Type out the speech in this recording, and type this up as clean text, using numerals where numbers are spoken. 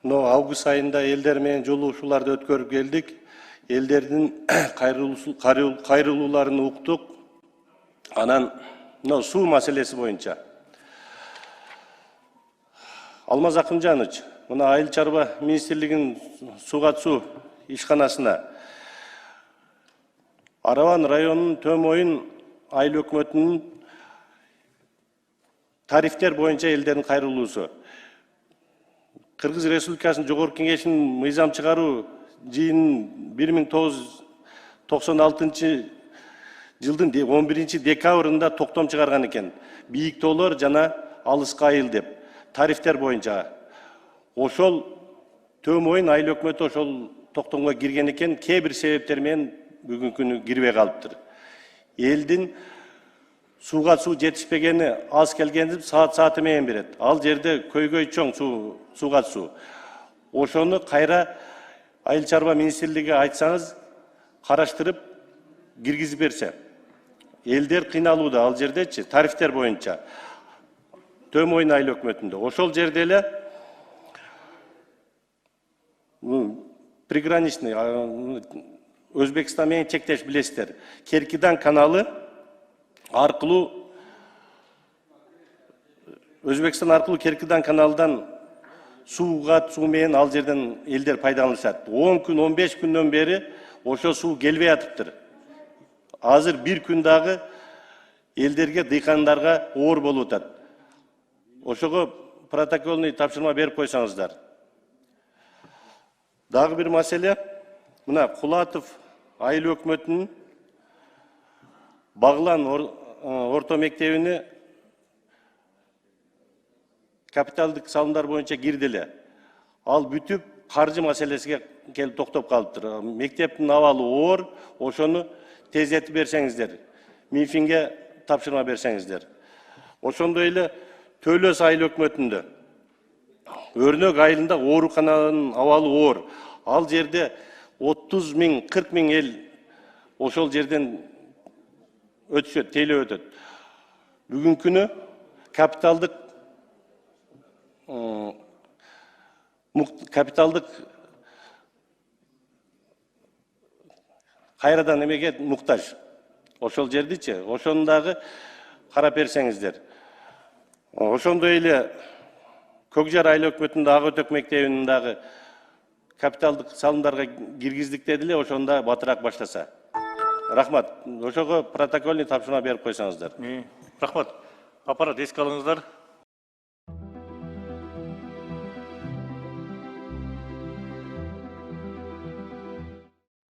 Август айында элдер менен жолугушууларды өткөрүп келдик. Элдердин кайрылууларын уктук. Анан суу маселеси боюнча. Алмаз Акымжанович, мына Айыл чарба министрлигинин сууга суу ишканасына Араван районунун Төмойын айыл өкмөтүнүн тарифтер боюнча элдердин кайрылуусу. Кыргыз Республикасынын Жогорку Кеңешинин мыйзам чыгаруу жыйынын 1996 жылдын 11 декабрында токтом чыгарган экен. Бийик тоолор жана алыска айыл деп тарифтер боюнча. Ошол Төмойын айыл өкмөтү ошол токтомго кирген экен, кээ бир себептер менен бүгүнкү күнү кирбей калыптыр. Элдин сууга суу жетишпегени аз келгенди сааты менен берет. Ал жерде көйгөй чоң сууга суу. Ошону кайра Айыл чарба министрлиги айтсаңыз, караштырып киргизип берсе. Элдер кыйналууда ал жердечи, тарифтер боюнча. Төмойын айыл өкмөтүндө. Ошол жерде эле приграничный Өзбекстан менен чектеш билесиздер. Керкидан каналы аркылуу Өзбекстан аркылуу Керкидан каналдан сууга суу менен ал жерден элдер пайдаланышат. 10 күн, 15 күндөн бери ошо суу келбей атыптыр. Азыр бир күн дагы элдерге, дыйкандарга оор болуп атат. Ошого протоколный тапшырма берип койсоңуздар. Дагы бир маселе, мына Кулатов айыл өкмөтүнүн Баглан орто мектебине капиталдык салымдар боюнча кирди эле. Ал бүтүп, каржы маселесиге келип токтоп калыптыр. Мектептин абалы оор, ошону тездетип берсеңиздер. Минфинге тапшырма берсеңиздер. Ошондой эле Төлөс айыл өкмөтүндө Өрнөк айылында оорукананын абалы оор. Ал жерде 30 000, 40 000 эл ошол жерден өтүшөт, тейлеп өтөт. Бүгүнкү күнү капиталдык кайрадан эмеге муктаж. Ошол жердичи, ошону дагы карап берсеңиздер. Ошондой эле Көкжар айыл өкмөтүндө Ак Өтөк мектебинин дагы капиталдык салымдарга киргиздик дедиле, ошону да батыраак баштаса. Рахмат. Ошого протокольный тапшырма берип койсоңуздар. Рахмат. Аппарат эске алыңыздар.